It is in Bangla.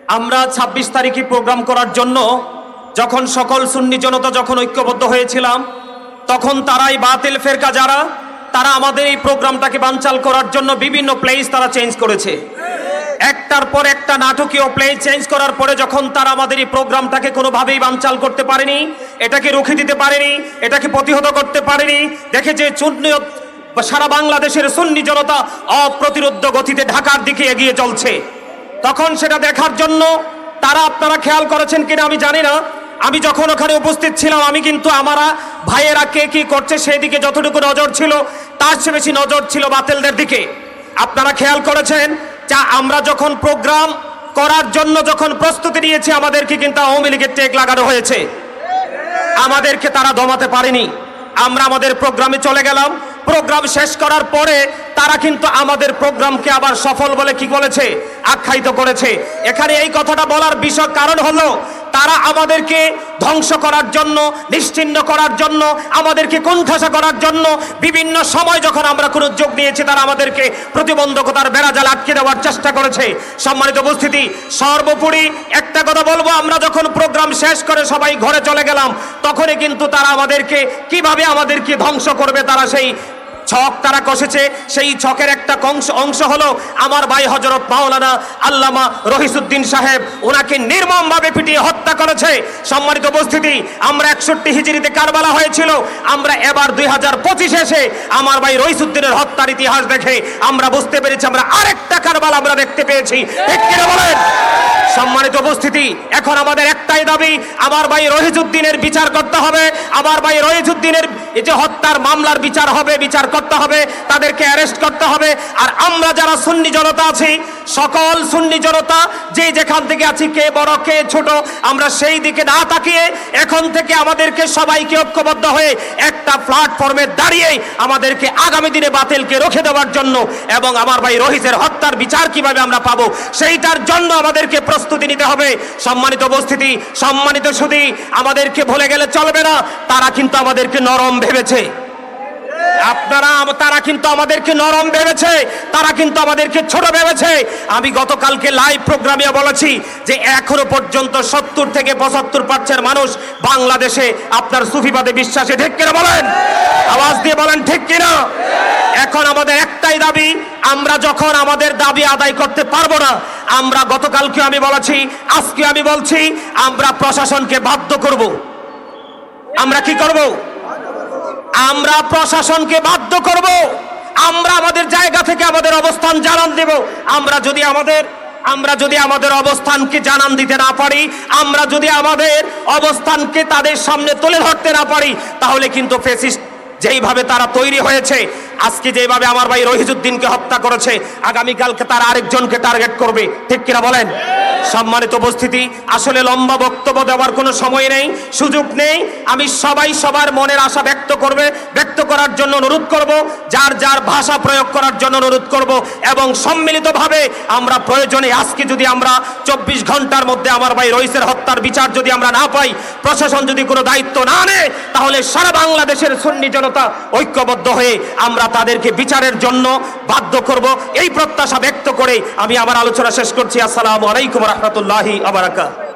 আমরা ২৬ তারিখে প্রোগ্রাম করার জন্য যখন সকল সুন্নি জনতা যখন ঐক্যবদ্ধ হয়েছিলাম, তখন তারাই বাতিল ফেরকা যারা তারা আমাদের এই প্রোগ্রামটাকে বানচাল করার জন্য বিভিন্ন প্লেস তারা চেঞ্জ করেছে। একটার পর একটা নাটকীয় প্লে চেঞ্জ করার পরে যখন তারা আমাদের এই প্রোগ্রামটাকে কোনোভাবেই বানচাল করতে পারেনি, এটাকে রুখে দিতে পারেনি, এটাকে প্রতিহত করতে পারেনি, দেখে যে সারা বাংলাদেশের সুন্নি জনতা অপ্রতিরোধ্য গতিতে ঢাকার দিকে এগিয়ে চলছে, তখন সেটা দেখার জন্য তারা, আপনারা খেয়াল করেছেন কিনা আমি জানি না, আমি যখন ওখানে উপস্থিত ছিলাম আমি কিন্তু আমারা ভাইয়েরা কে কি করছে সেদিকে যতটুকু নজর ছিল তার চেয়ে বেশি নজর ছিল বাতিলদের দিকে। আপনারা খেয়াল করেছেন যা আমরা যখন প্রোগ্রাম করার জন্য যখন প্রস্তুতি নিয়েছি আমাদেরকে কিন্তু আওয়ামী লীগের টেক লাগানো হয়েছে, আমাদেরকে তারা দমাতে পারেনি। আমরা আমাদের প্রোগ্রামে চলে গেলাম, প্রোগ্রাম শেষ করার পরে তারা কিন্তু আমাদের প্রোগ্রামকে আবার সফল বলে কি বলেছে, আখ্যায়িত করেছে। এখানে এই কথাটা বলার বিষয় কারণ হলো তারা আমাদেরকে ধ্বংস করার জন্য, নিশ্চিহ্ন করার জন্য, আমাদেরকে কোণঠাসা করার জন্য বিভিন্ন সময় যখন আমরা কোনো উদ্যোগ নিয়েছি তারা আমাদেরকে প্রতিবন্ধকতার বেড়াজাল আটকে দেওয়ার চেষ্টা করেছে। সম্মানিত উপস্থিতি, সর্বোপরি একটা কথা বলবো, আমরা যখন প্রোগ্রাম শেষ করে সবাই ঘরে চলে গেলাম তখনই কিন্তু তারা আমাদেরকে কিভাবে আমাদেরকে ধ্বংস করবে তারা সেই ছক তারা কষেছে। সেই ছকের একটা অংশ হলো আমার ভাই হযরত মাওলানা আল্লামা রহিসউদ্দিন সাহেব, ওনাকে নির্মমভাবে পিটিয়ে হত্যা করেছে। সম্মানিত উপস্থিতি, আমরা 61 হিজরিতে কারবালা হয়েছিল, আমরা এবার 2025 এসে আমার ভাই রহিসউদ্দিনের হত্যার ইতিহাস দেখে আমরা বুঝতে পেরেছি আমরা আরেকটা কারবালা আমরা দেখতে পেয়েছি। ঠিক কিনা বলেন? সম্মানিত উপস্থিতি, এখন আমাদের একটাই দাবি, আমার ভাই রহিসউদ্দিনের বিচার করতে হবে, আমার ভাই রহিসউদ্দিনের এই যে হত্যার মামলার বিচার হবে, বিচার করতে হবে, তাদেরকে অ্যারেস্ট করতে হবে। আর আমরা যারা সুন্নি জনতা আছি, সকল সুন্নি জনতা যে যেখান থেকে আছি, কে বড় কে ছোট, আমরা সেই দিকে না তাকিয়ে এখন থেকে আমাদেরকে সবাইকে ঐক্যবদ্ধ হয়ে একটা প্ল্যাটফর্মে দাঁড়িয়ে আমাদেরকে আগামী দিনে বাতিলকে রুখে দেওয়ার জন্য এবং আমার ভাই রহিসের হত্যার বিচার কিভাবে আমরা পাবো সেইটার জন্য আমাদেরকে প্রস্তুতি নিতে হবে। সম্মানিত উপস্থিতি, সম্মানিত সুধী, আমাদেরকে ভুলে গেলে চলবে না, তারা কিন্তু আমাদেরকে নরম ভেবেছে। তারা কিন্তু আমাদেরকে নরম ভেবেছে, তারা কিন্তু আমাদেরকে ছোট ভেবেছে। আমি গতকালকে লাইভ প্রোগ্রামে বলেছি যে এখনো পর্যন্ত 70 থেকে 75% মানুষ বাংলাদেশে আপনার সুফিবাদে বিশ্বাসে। ঠিক কিনা বলেন? আওয়াজ দিয়ে বলেন ঠিক কিনা। এখন আমাদের একটাই দাবি, আমরা যখন আমাদের দাবি আদায় করতে পারবো না, আমরা গতকালকে আমি বলেছি, আজকে আমি বলছি, আমরা প্রশাসনকে বাধ্য করব। আমরা কি করব? আমরা প্রশাসনকে বাধ্য করব। আমরা আমাদের জায়গা থেকে আমাদের অবস্থান জানান দেব। আমরা যদি আমাদের অবস্থানকে জানান দিতে না পারি, আমরা যদি আমাদের অবস্থানকে তাদের সামনে তুলে ধরতে না পারি, তাহলে কিন্তু ফ্যাসিস্ট যেইভাবে তারা তৈরি হয়েছে, আজকে যেভাবে আমার ভাই রহিসউদ্দিনকে হত্যা করেছে, আগামীকালকে তারা আরেকজনকে টার্গেট করবে। ঠিক কিনা বলেন? সম্মানিত উপস্থিতি, আসলে লম্বা বক্তব্য দেওয়ার কোনো সময় নেই, সুযোগ নেই। আমি সবার মনের আশা ব্যক্ত করার জন্য অনুরোধ করব, যার যার ভাষা প্রয়োগ করার জন্য অনুরোধ করব এবং সম্মিলিতভাবে আমরা প্রয়োজনে আজকে যদি আমরা 24 ঘন্টার মধ্যে আমার ভাই রহিসের হত্যার বিচার যদি আমরা না পাই, প্রশাসন যদি কোনো দায়িত্ব না নেয়, তাহলে সারা বাংলাদেশের সুন্নি জনতা ঐক্যবদ্ধ হয়ে আমরা তাদেরকে বিচারের জন্য বাধ্য করব। এই প্রত্যাশা ব্যক্ত করে আমি আমার আলোচনা শেষ করছি। আসসালামু আলাইকুম ওয়া রাহমাতুল্লাহি ওয়া বারাকাতুহু।